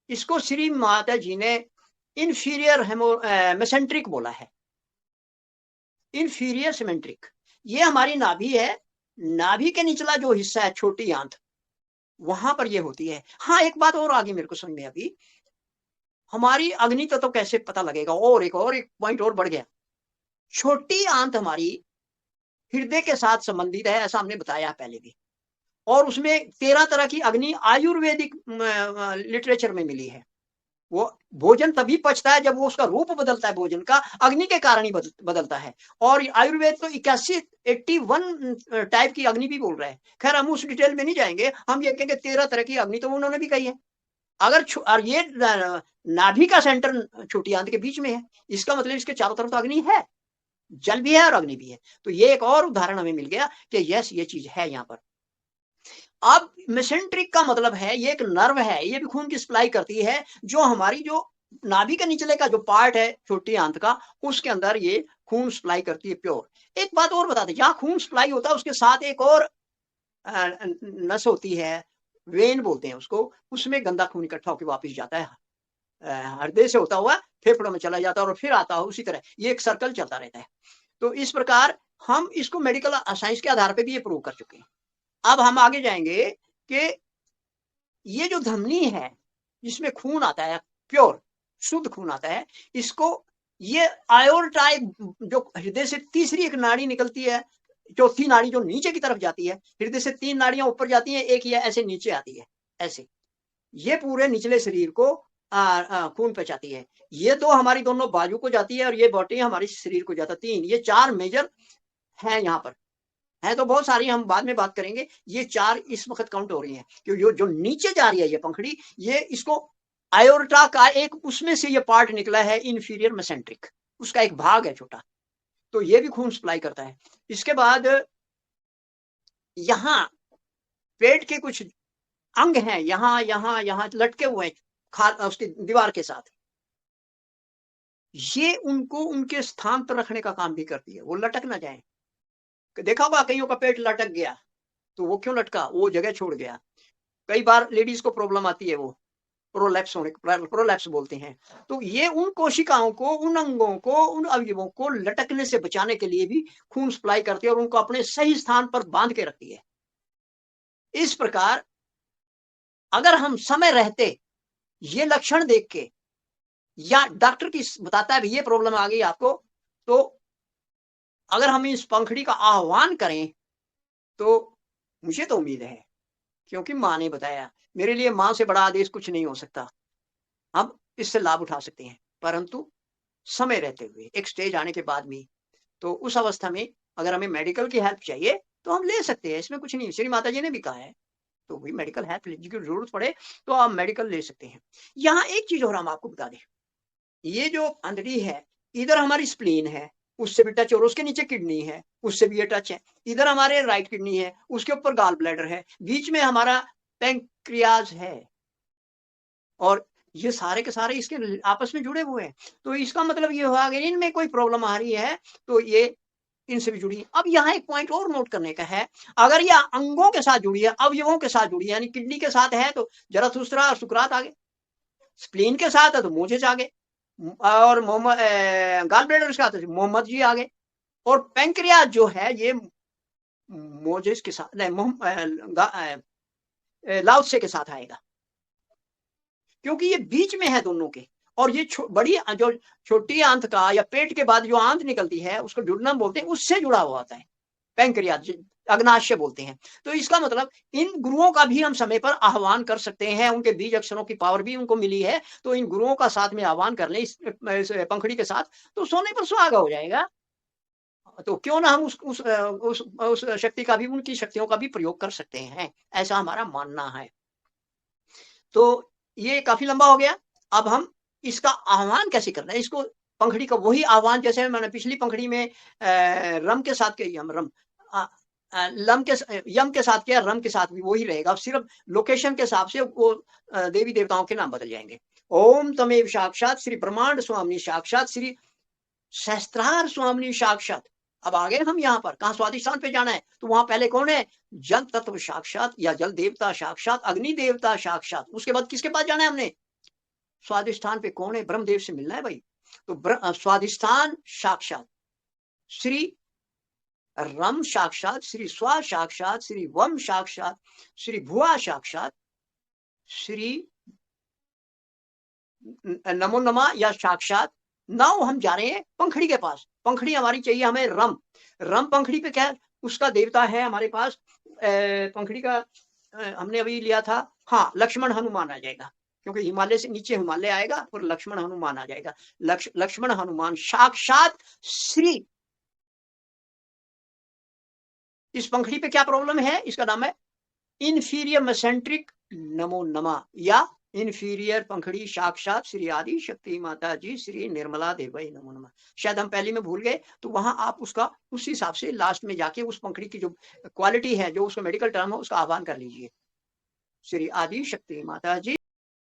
इसको श्री माता जी ने inferior mesenteric बोला है, इंफीरियर सिमेंट्रिक। ये हमारी नाभि है, नाभि के निचला जो हिस्सा है छोटी आंत, वहां पर ये होती है। हाँ, एक बात और आगे मेरे को समझ में अभी, हमारी अग्नि तत्व कैसे पता लगेगा, और एक पॉइंट और बढ़ गया। छोटी आंत हमारी हृदय के साथ संबंधित है, ऐसा हमने बताया पहले भी, और उसमें 13 तरह की अग्नि आयुर्वेदिक लिटरेचर में मिली है। वो भोजन तभी पचता है जब वो उसका रूप बदलता है, भोजन का अग्नि के कारण ही बदलता है। और आयुर्वेद तो 81 टाइप की अग्नि भी बोल रहा है। खैर हम उस डिटेल में नहीं जाएंगे, हम ये कहेंगे 13 तरह की अग्नि तो उन्होंने भी कही है। अगर और ये नाभि का सेंटर छोटी आंत के बीच में है, इसका मतलब इसके चारों तरफ तो अग्नि है, जल भी है और अग्नि भी है। तो ये एक और उदाहरण हमें मिल गया कि यस, ये चीज है यहाँ पर। अब मेसेंट्रिक का मतलब है ये एक नर्व है, ये भी खून की सप्लाई करती है, जो हमारी जो नाभि के निचले का जो पार्ट है छोटी आंत का, उसके अंदर ये खून सप्लाई करती है प्योर। एक बात और बता दें, जहां खून सप्लाई होता है उसके साथ एक और नस होती है, वेन बोलते हैं उसको, उसमें गंदा खून इकट्ठा होकर वापस जाता है, हृदय से होता हुआ फेफड़ों में चला जाता है और फिर आता है, उसी तरह ये एक सर्कल चलता रहता है। तो इस प्रकार हम इसको मेडिकल साइंस के आधार पर भी ये प्रूव कर चुके हैं। अब हम आगे जाएंगे कि ये जो धमनी है जिसमें खून आता है, प्योर शुद्ध खून आता है, इसको ये आयोर्टा, जो हृदय से तीसरी एक नाड़ी निकलती है, चौथी नाड़ी जो नीचे की तरफ जाती है, हृदय से 3 नाड़ियां ऊपर जाती हैं, एक ये ऐसे नीचे आती है, ऐसे ये पूरे निचले शरीर को खून पहुंचाती है। ये तो हमारी दोनों बाजू को जाती है और ये बॉडी हमारी शरीर को जाता है। 3, ये 4 मेजर है यहाँ पर, है तो बहुत सारी, हम बाद में बात करेंगे। ये 4 इस वक्त काउंट हो रही हैं, क्योंकि जो नीचे जा रही है ये पंखड़ी, ये इसको आयोर्टा का एक उसमें से ये पार्ट निकला है, इंफीरियर मेसेंट्रिक, उसका एक भाग है छोटा, तो ये भी खून सप्लाई करता है। इसके बाद यहाँ पेट के कुछ अंग हैं, यहाँ लटके हुए हैं उसकी दीवार के साथ, ये उनको उनके स्थान पर रखने का काम भी करती है, वो लटक ना जाए। देखा होगा कईयों का पेट लटक गया, तो वो क्यों लटका, वो जगह छोड़ गया। कई बार लेडीज को प्रॉब्लम आती है, वो प्रोलैप्स होने, प्रोलैप्स बोलते हैं। तो ये उन कोशिकाओं को, उन अंगों को, उन अवयवों को लटकने से बचाने के लिए भी खून सप्लाई करती है और उनको अपने सही स्थान पर बांध के रखती है। इस प्रकार अगर हम समय रहते ये लक्षण देख के, या डॉक्टर की बताता है ये प्रॉब्लम आ गई आपको, तो अगर हम इस पंखड़ी का आह्वान करें, तो मुझे तो उम्मीद है, क्योंकि माँ ने बताया, मेरे लिए माँ से बड़ा आदेश कुछ नहीं हो सकता, हम इससे लाभ उठा सकते हैं। परंतु समय रहते हुए, एक स्टेज आने के बाद भी, तो उस अवस्था में अगर हमें मेडिकल की हेल्प चाहिए तो हम ले सकते हैं, इसमें कुछ नहीं। श्री माता जी ने भी कहा है, तो भी मेडिकल हेल्प की जरूरत पड़े तो आप मेडिकल ले सकते हैं। यहाँ एक चीज और हम आपको बता दें, ये जो अंधड़ी है, इधर हमारी स्प्लीन है, उससे भी टच, और उसके नीचे किडनी है, उससे भी ये टच है। इधर हमारे राइट किडनी है, उसके ऊपर गाल ब्लैडर है, बीच में हमारा पैंक्रियाज है, और ये सारे के सारे इसके आपस में जुड़े हुए हैं। तो इसका मतलब ये हुआ कि इनमें कोई प्रॉब्लम आ रही है तो ये इनसे भी जुड़ी है। अब यहाँ एक पॉइंट और नोट करने का है, अगर ये अंगों के साथ जुड़ी है, अवयवों के साथ जुड़ी है, यानी किडनी के साथ है तो जराथुस्त्रा और सुकरात आगे, स्प्लीन के साथ है तो मोजेस आगे, और मोहम्मद गाल ब्लैडर के साथ है मोहम्मद जी आगे, और पैंक्रियाज जो है ये मोजेस के साथ लाउत्से के साथ आएगा, क्योंकि ये बीच में है दोनों के। और ये बड़ी जो छोटी आंत का या पेट के बाद जो आंत निकलती है उसको जुड़ना बोलते हैं, उससे जुड़ा हुआ होता है पैंक्रियाज, अग्नाशय बोलते हैं। तो इसका मतलब इन गुरुओं का भी हम समय पर आह्वान कर सकते हैं, उनके बीज अक्षरों की पावर भी उनको मिली है, तो इन गुरुओं का साथ में आह्वान कर ले इस पंखड़ी के साथ, तो सोने पर सुहागा हो जाएगा। तो क्यों ना हम उस शक्ति का भी, उनकी शक्तियों का भी प्रयोग कर सकते हैं, ऐसा हमारा मानना है। तो ये काफी लंबा हो गया। अब हम इसका आह्वान कैसे करना है, इसको पंखड़ी का वही आह्वान जैसे मैंने पिछली पंखड़ी में रम के साथ किया, रम लम के यम के साथ किया, रम के साथ भी वही रहेगा, सिर्फ लोकेशन के हिसाब से वो देवी देवताओं के नाम बदल जाएंगे। ओम तमेव साक्षात श्री ब्रह्मांड स्वामी साक्षात श्री सहस्त्रार स्वामी साक्षात। अब आगे हम यहाँ पर कहा स्वादिष्ठान पे जाना है, तो वहां पहले कौन है, जल तत्व साक्षात या जल देवता साक्षात, अग्नि देवता साक्षात। उसके बाद किसके पास जाना है हमने, स्वादिष्ठान पे कौन है? ब्रह्मदेव से मिलना है भाई। तो स्वादिष्ठान साक्षात श्री रम साक्षात, श्री स्वा साक्षात, श्री वम साक्षात, श्री भुआ साक्षात, श्री नमो नमा या साक्षात। नाउ हम जा रहे हैं पंखड़ी के पास। पंखड़ी हमारी चाहिए हमें रम। रम पंखड़ी पे क्या उसका देवता है हमारे पास? पंखड़ी का हमने अभी लिया था, हाँ, लक्ष्मण हनुमान आ जाएगा, क्योंकि हिमालय से नीचे हिमालय आएगा और लक्ष्मण हनुमान आ जाएगा। लक्ष्मण हनुमान साक्षात श्री। इस पंखड़ी पे क्या प्रॉब्लम है? इसका नाम है इंफीरियर मेसेंट्रिक नमो नमा या इंफीरियर पंखड़ी साक्षात श्री आदि शक्ति माता जी श्री निर्मला देवी नमो नमः। शायद हम पहले में भूल गए, तो वहां आप उसका उस हिसाब से लास्ट में जाके उस पंखड़ी की जो क्वालिटी है, जो उसका मेडिकल टर्म है, उसका आह्वान कर लीजिए। श्री आदि शक्ति माता जी